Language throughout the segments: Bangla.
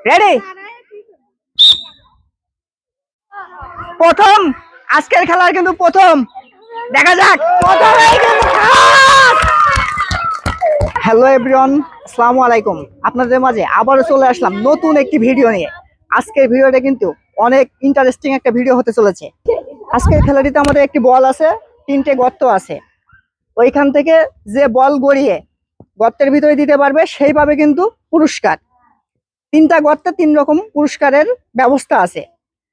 রেডি? প্রথম আজকের খেলার কিন্তু প্রথম দেখা যাক হ্যালো এভরিওয়ান, আসসালামু আলাইকুম। আপনাদের মাঝে আবারও চলে আসলাম নতুন একটি ভিডিও নিয়ে। আজকের ভিডিওটা কিন্তু অনেক ইন্টারেস্টিং একটা ভিডিও হতে চলেছে। আজকের খেলাটিতে আমাদের একটি বল আছে, 3টে গর্ত আছে। ওইখান থেকে যে বল গড়িয়ে গর্তের ভিতরে দিতে পারবে সেই পাবে কিন্তু পুরস্কার। 3টা গর্তে 3 রকম পুরস্কারের ব্যবস্থা আছে।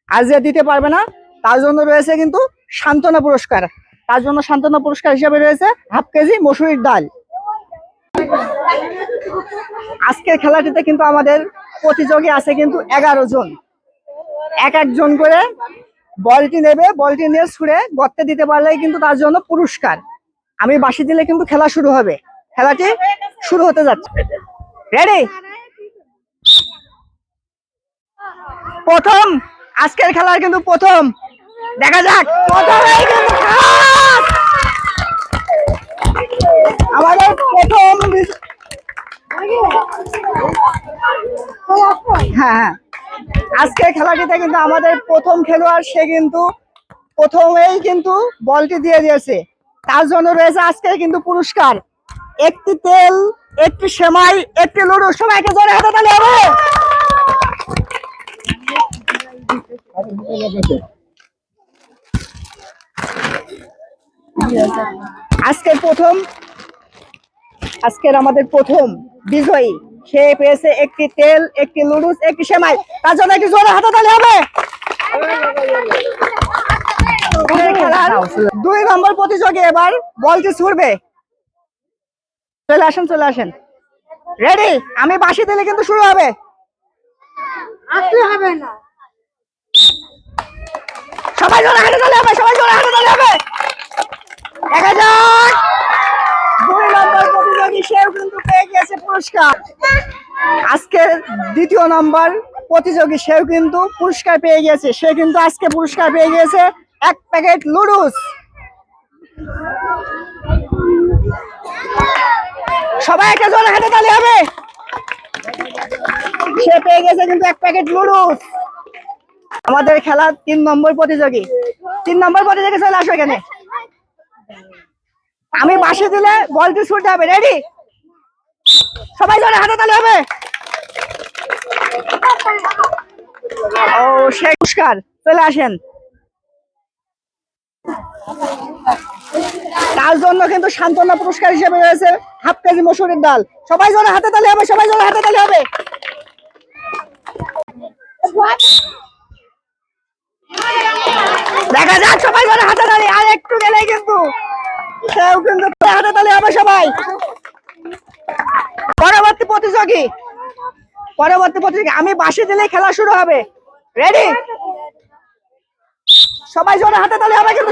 আর যে দিতে পারবে না তার জন্য রয়েছে কিন্তু সান্ত্বনা পুরস্কার। তার জন্য সান্ত্বনা পুরস্কার হিসেবে রয়েছে হাফ কেজি মসুরির ডাল। আজকের খেলাটিতে কিন্তু আমাদের প্রতিযোগী আছে কিন্তু 11 জন। এক একজন করে বলটি নেবে, বলটি নিয়ে ছুঁড়ে গর্তে দিতে পারলেই কিন্তু তার জন্য পুরস্কার। আমি বাঁশি দিলে কিন্তু খেলা শুরু হবে। খেলাটি শুরু হতে যাচ্ছে। রেডি? প্রথম আজকের খেলার কিন্তু প্রথম দেখা যাক আমাদের প্রথম। হ্যাঁ, আজকের খেলাটিতে কিন্তু আমাদের প্রথম খেলোয়াড়, সে কিন্তু প্রথমেই কিন্তু বলটি দিয়ে দিয়েছে। তার জন্য রয়েছে আজকে কিন্তু পুরস্কার একটি তেল, একটি সেমাই, একটি লুডু। সবাইকে জোরে হাতে তালি হবে। আজকের আমাদের প্রথম বিজয়ী, সে পেয়েছে একটি তেল, একটি লুডুস, একটি সেমাই। তার জন্য একটি জোরে হাতে তালি হবে। খেলার 2 নম্বর প্রতিযোগী এবার বলটি ছুড়বে। চলে আসেন। রেডি? আমি বাঁশি দিলে কিন্তু শুরু হবে। সবাই জোরে হাতে তালি হবে। দেখা যাক 2 নম্বর প্রতিযোগী, সেও কিন্তু পেয়ে গেছে পুরস্কার। আজকের 2য় নম্বর প্রতিযোগী, সেও কিন্তু পুরস্কার পেয়ে গেছে। সে কিন্তু আজকে পুরস্কার পেয়ে গেছে 1 প্যাকেট লুডুস। সবাই একটা জোরে হাতে তালি হবে। সে পেয়ে গেছে কিন্তু 1 প্যাকেট লুডুস। আমাদের খেলার 3 নম্বর প্রতিযোগী চলে আসো এখানে। আমি বাঁশি দিলে বলটি ছুটতে হবে। রেডি? সবাই জোরে হাতে তালি হবে। ও সে পুরস্কার। চলে আসেন। তার জন্য কিন্তু সান্ত্বনা পুরস্কার হিসেবে রয়েছে হাফ কেজি মসুরির ডাল। সবাই জোরে হাতে তালি হবে। দেখা যাক সবাই জোরে হাতে তালি। আর একটু গেলেই কিন্তু সেও কিন্তু হাতে তালি হবে সবাই। পরবর্তী প্রতিযোগী আমি বাঁশি দিলেই খেলা শুরু হবে। রেডি? সবাই জোরে হাতে তালি হবে কিন্তু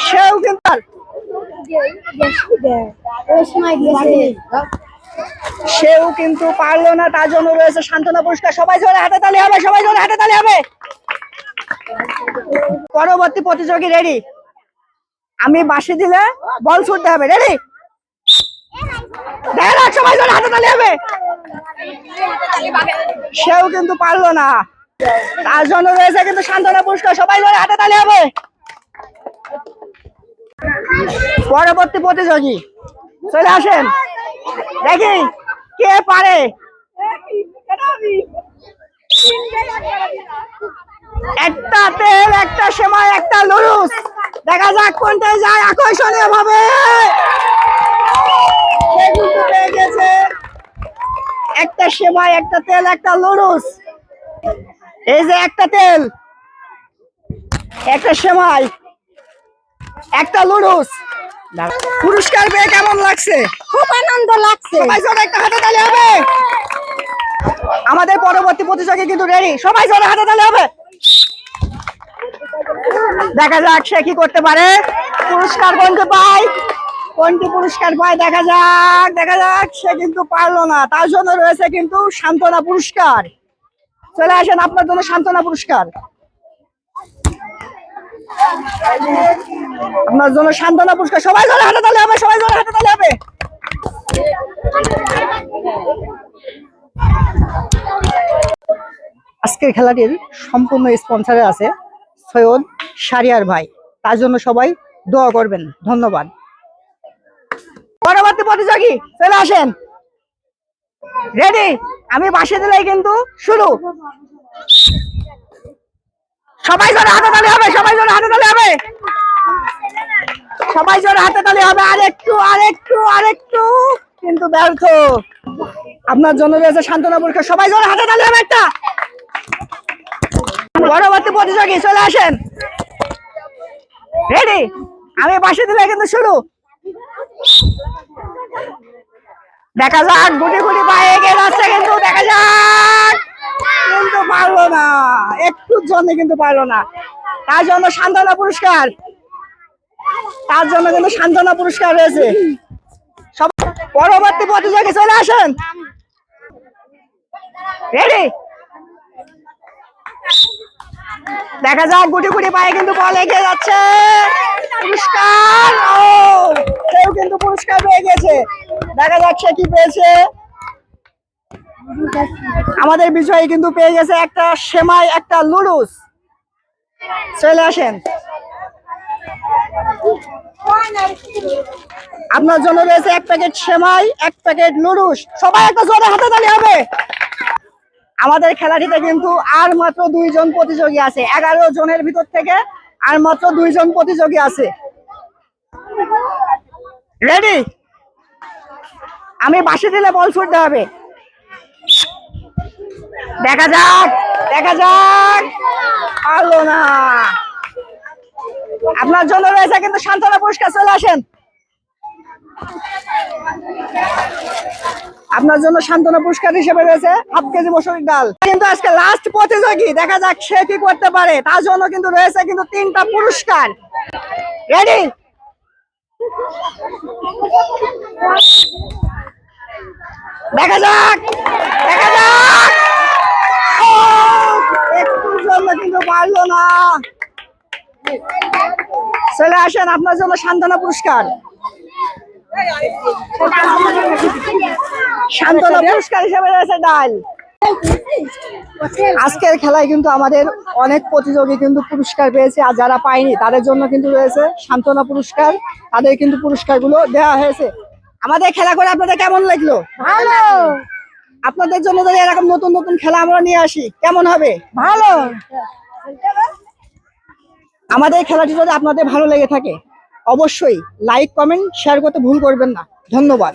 সেও কিন্তু পারলো না। তার জন্য রয়েছে সান্ত্বনা পুরস্কার। সবাই জোরে হাতে তালি হবে। পরবর্তী প্রতিযোগী রেডি? আমি বাঁশি দিলে বল ছুটতে হবে। রেডি? সবাই জোরে হাতে তালি হবে। সেও কিন্তু পারলো না। তার জন্য রয়েছে কিন্তু সান্ত্বনা পুরস্কার। সবাই জোরে হাতে তালি হবে। পরবর্তী প্রতিযোগী চলে আসেন। দেখি কে পারে। একটা তেল, একটা সেমাই, একটা লুডুস। দেখা যাক কোনটায় যায় আকর্ষণীয় ভাবে। পেয়ে গেছে একটা সেমাই, একটা তেল, একটা লুডুস। এই যে একটা তেল, একটা সেমাই, একটা লুডুস। পুরস্কার পেয়ে কেমন লাগছে? খুব আনন্দ লাগছে। সবাই জোরে একটা হাতে তালি হবে। আমাদের পরবর্তী প্রতিযোগী কিন্তু রেডি। সবাই জোরে হাতে তালি হবে। দেখা যাক সে কি করতে পারে। পুরস্কার কোনটি পুরস্কার পায় দেখা যাক। সে কিন্তু পারলো না। তার জন্য রয়েছে কিন্তু সান্ত্বনা পুরস্কার। চলে আসেন, আপনার জন্য সান্ত্বনা পুরস্কার। সবাই জোরে হাতে তালি হবে। আজকের খেলাটির সম্পূর্ণ স্পন্সরে আছে সৈয়দ শারিয়ার ভাই, তার জন্য সবাই দোয়া করবেন। ধন্যবাদ। পরবর্তী প্রতিযোগী চলে আসেন। রেডি? আমি বাসে দিলেই কিন্তু শুরু। সবাই জোরে হাতে তালি হবে, সবাই জোরে হাতে তালি হবে, সবাই জোরে হাতে তালি হবে। আরেকটু আরেকটু আরেকটু, কিন্তু ব্যর্থ। আপনার জন্য রয়েছে সান্ত্বনা পুরস্কার। সবাই জোরে হাতে তালি হবে একটা। পরবর্তী প্রতিযোগী চলে আসেন। রেডি? আমি বাসে দিলে কিন্তু শুরু। দেখা যাক, গুটি গুটি পায়ে এগিয়ে যাচ্ছে, কিন্তু দেখা যাক, কিন্তু পারলো না, একটুর জন্য কিন্তু পারলো না। তার জন্য সান্ত্বনা পুরস্কার, তার জন্য কিন্তু সান্ত্বনা পুরস্কার রয়েছে। সব পরবর্তী প্রতিযোগী চলে আসেন। রেডি? দেখা যাক, গুটি গুটি পায়ে কিন্তু বল এগিয়ে যাচ্ছে। পুরস্কার, ও কেউ কিন্তু পুরস্কার পেয়ে গেছে। দেখা যাক সে কি পেয়েছে। আমাদের বিজয়ী কিন্তু পেয়ে গেছে একটা সেমাই, একটা লুডুস। চলে আসেন। আপনার জন্য রয়েছে এক প্যাকেট সেমাই, এক প্যাকেট লুডুস। সবাই একটা জোরে হাতে তালি হবে। আমাদের খেলাটিতে কিন্তু আর মাত্র 2 জন প্রতিযোগী আছে। 11 জনের ভিতর থেকে আর মাত্র 2 জন প্রতিযোগী আছে। রেডি? আমি বাসে দিলে বল ছুটতে হবে। দেখা যাক, দেখা যাক, পারলো না। আপনার জন্য রয়েছে কিন্তু সান্ত্বনা পুরস্কার। চলে আসেন। আপনার জন্য সান্ত্বনা পুরস্কার হিসেবে রয়েছে হাফ কেজি মসুরির ডাল। কিন্তু আজকে লাস্ট প্রতিযোগী, দেখা যাক সে কি করতে পারে। তার জন্য কিন্তু রয়েছে কিন্তু 3টা পুরস্কার। রেডি? দেখা যাক, দেখা যাক, একটুর জন্য কিন্তু পারলো না। চলে আসেন, আপনার জন্য সান্ত্বনা পুরস্কার। সান্ত্বনা পুরস্কার হিসেবে রয়েছে ডাল। আজকের খেলায় কিন্তু আমাদের অনেক প্রতিযোগী কিন্তু পুরস্কার পেয়েছে, আর যারা পায়নি তাদের জন্য কিন্তু রয়েছে সান্ত্বনা পুরস্কার। তাদের কিন্তু পুরস্কারগুলো দেওয়া হয়েছে। আমাদের খেলা করে আপনাদের কেমন লাগলো? ভালো। আপনাদের জন্য যদি এরকম নতুন নতুন খেলা আমরা নিয়ে আসি কেমন হবে? ভালো। আমাদের খেলাটি যদি আপনাদের ভালো লেগে থাকে অবশ্যই লাইক, কমেন্ট, শেয়ার করতে ভুল করবেন না। ধন্যবাদ।